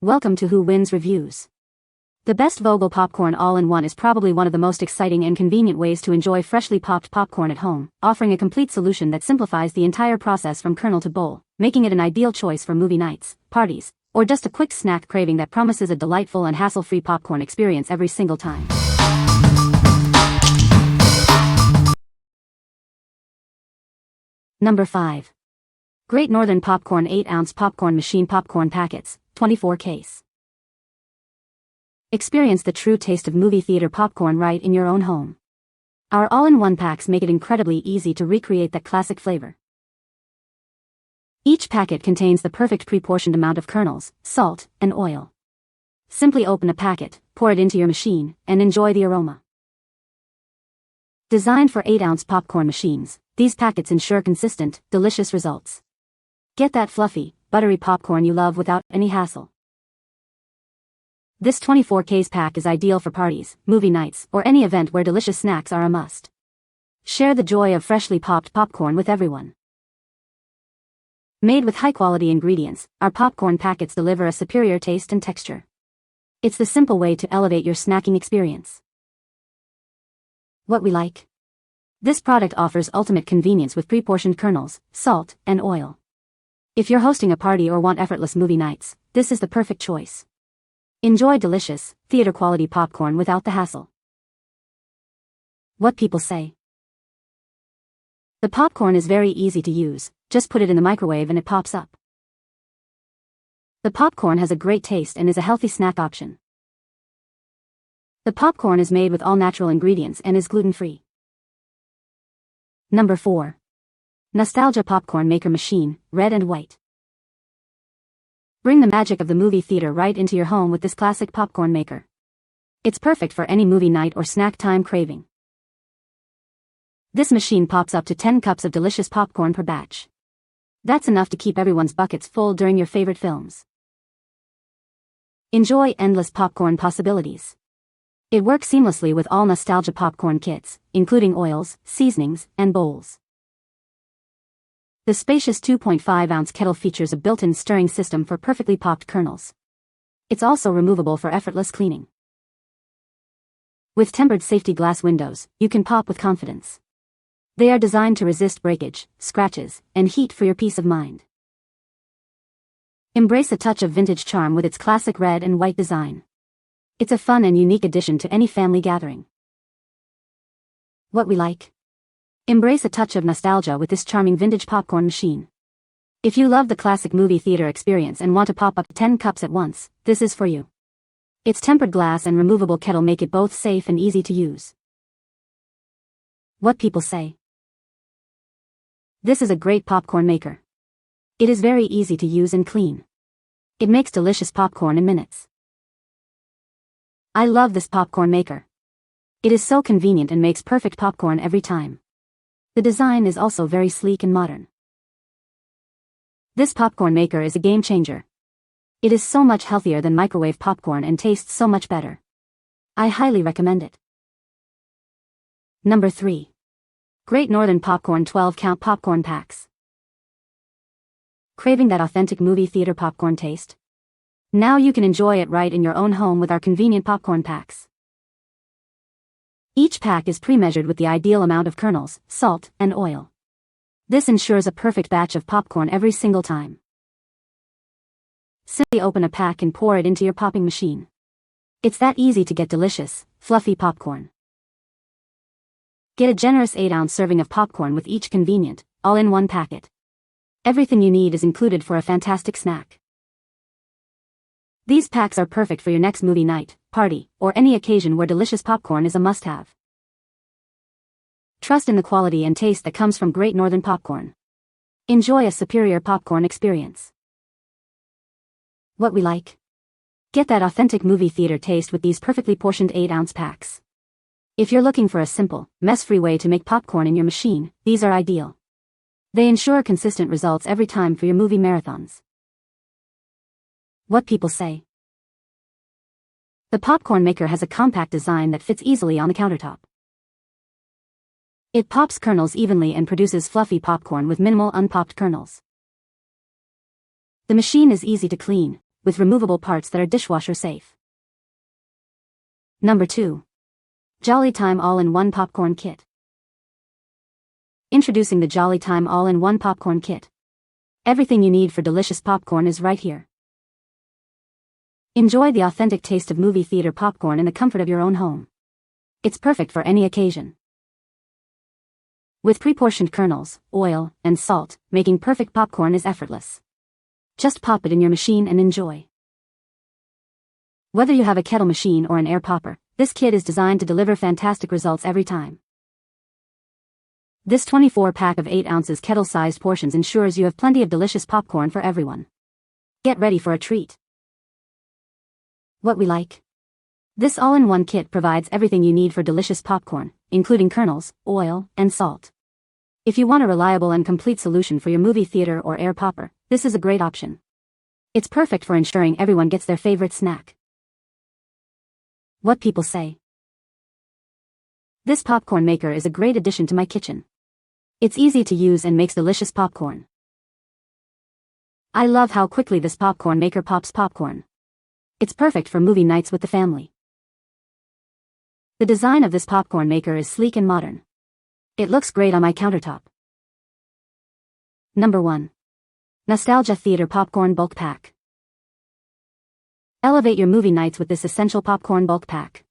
Welcome to Who Wins Reviews. The best Vogel popcorn all-in-one is probably one of the most exciting and convenient ways to enjoy freshly popped popcorn at home, offering a complete solution that simplifies the entire process from kernel to bowl, making it an ideal choice for movie nights, parties, or just a quick snack craving that promises a delightful and hassle-free popcorn experience every single time. Number 5. Great Northern Popcorn 8-ounce Popcorn Machine Popcorn Packets, 24 case. Experience the true taste of movie theater popcorn right in your own home. Our all-in-one packs make it incredibly easy to recreate that classic flavor. Each packet contains the perfect pre-portioned amount of kernels, salt, and oil. Simply open a packet, pour it into your machine, and enjoy the aroma. Designed for 8-ounce popcorn machines, these packets ensure consistent, delicious results. Get that fluffy, buttery popcorn you love without any hassle. This 24-case pack is ideal for parties, movie nights, or any event where delicious snacks are a must. Share the joy of freshly popped popcorn with everyone. Made with high-quality ingredients, our popcorn packets deliver a superior taste and texture. It's the simple way to elevate your snacking experience. What we like. This product offers ultimate convenience with pre-portioned kernels, salt, and oil. If you're hosting a party or want effortless movie nights, this is the perfect choice. Enjoy delicious, theater-quality popcorn without the hassle. What people say. The popcorn is very easy to use, just put it in the microwave and it pops up. The popcorn has a great taste and is a healthy snack option. The popcorn is made with all natural ingredients and is gluten-free. Number 4. Nostalgia Popcorn Maker Machine, red and white. Bring the magic of the movie theater right into your home with this classic popcorn maker. It's perfect for any movie night or snack time craving. This machine pops up to 10 cups of delicious popcorn per batch. That's enough to keep everyone's buckets full during your favorite films. Enjoy endless popcorn possibilities. It works seamlessly with all nostalgia popcorn kits, including oils, seasonings, and bowls. The spacious 2.5-ounce kettle features a built-in stirring system for perfectly popped kernels. It's also removable for effortless cleaning. With tempered safety glass windows, you can pop with confidence. They are designed to resist breakage, scratches, and heat for your peace of mind. Embrace a touch of vintage charm with its classic red and white design. It's a fun and unique addition to any family gathering. What we like. Embrace a touch of nostalgia with this charming vintage popcorn machine. If you love the classic movie theater experience and want to pop up 10 cups at once, this is for you. Its tempered glass and removable kettle make it both safe and easy to use. What people say. This is a great popcorn maker. It is very easy to use and clean. It makes delicious popcorn in minutes. I love this popcorn maker. It is so convenient and makes perfect popcorn every time. The design is also very sleek and modern. This popcorn maker is a game changer. It is so much healthier than microwave popcorn and tastes so much better. I highly recommend it. Number 3. Great Northern Popcorn 12-count Popcorn Packs. Craving that authentic movie theater popcorn taste? Now you can enjoy it right in your own home with our convenient popcorn packs. Each pack is pre-measured with the ideal amount of kernels, salt, and oil. This ensures a perfect batch of popcorn every single time. Simply open a pack and pour it into your popping machine. It's that easy to get delicious, fluffy popcorn. Get a generous 8-ounce serving of popcorn with each convenient, all-in-one packet. Everything you need is included for a fantastic snack. These packs are perfect for your next movie night, party, or any occasion where delicious popcorn is a must-have. Trust in the quality and taste that comes from Great Northern Popcorn. Enjoy a superior popcorn experience. What we like. Get that authentic movie theater taste with these perfectly portioned 8-ounce packs. If you're looking for a simple, mess-free way to make popcorn in your machine, these are ideal. They ensure consistent results every time for your movie marathons. What people say. The popcorn maker has a compact design that fits easily on the countertop. It pops kernels evenly and produces fluffy popcorn with minimal unpopped kernels. The machine is easy to clean, with removable parts that are dishwasher safe. Number 2. Jolly Time All-in-One Popcorn Kit. Introducing the Jolly Time All-in-One Popcorn Kit. Everything you need for delicious popcorn is right here. Enjoy the authentic taste of movie theater popcorn in the comfort of your own home. It's perfect for any occasion. With pre-portioned kernels, oil, and salt, making perfect popcorn is effortless. Just pop it in your machine and enjoy. Whether you have a kettle machine or an air popper, this kit is designed to deliver fantastic results every time. This 24-pack of 8 ounces kettle-sized portions ensures you have plenty of delicious popcorn for everyone. Get ready for a treat. What we like. This all-in-one kit provides everything you need for delicious popcorn, including kernels, oil, and salt. If you want a reliable and complete solution for your movie theater or air popper, this is a great option. It's perfect for ensuring everyone gets their favorite snack. What people say. This popcorn maker is a great addition to my kitchen. It's easy to use and makes delicious popcorn. I love how quickly this popcorn maker pops popcorn. It's perfect for movie nights with the family. The design of this popcorn maker is sleek and modern. It looks great on my countertop. Number 1. Nostalgia Theater Popcorn Bulk Pack. Elevate your movie nights with this essential popcorn bulk pack.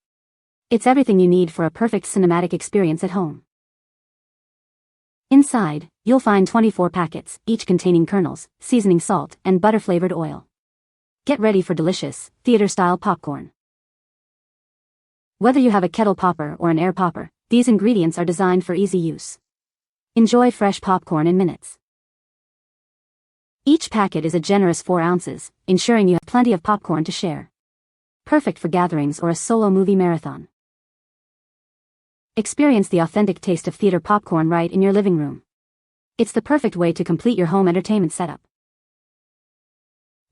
It's everything you need for a perfect cinematic experience at home. Inside, you'll find 24 packets, each containing kernels, seasoning salt, and butter-flavored oil. Get ready for delicious, theater-style popcorn. Whether you have a kettle popper or an air popper, these ingredients are designed for easy use. Enjoy fresh popcorn in minutes. Each packet is a generous 4 ounces, ensuring you have plenty of popcorn to share. Perfect for gatherings or a solo movie marathon. Experience the authentic taste of theater popcorn right in your living room. It's the perfect way to complete your home entertainment setup.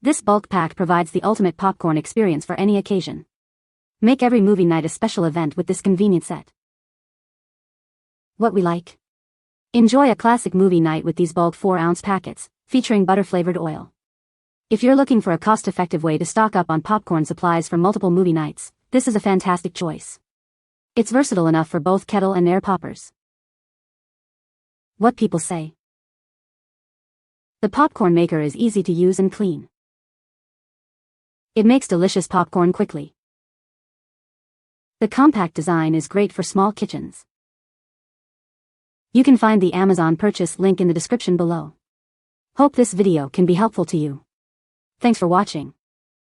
This bulk pack provides the ultimate popcorn experience for any occasion. Make every movie night a special event with this convenient set. What we like. Enjoy a classic movie night with these bulk 4-ounce packets, featuring butter-flavored oil. If you're looking for a cost-effective way to stock up on popcorn supplies for multiple movie nights, this is a fantastic choice. It's versatile enough for both kettle and air poppers. What people say. The popcorn maker is easy to use and clean. It makes delicious popcorn quickly. The compact design is great for small kitchens. You can find the Amazon purchase link in the description below. Hope this video can be helpful to you. Thanks for watching.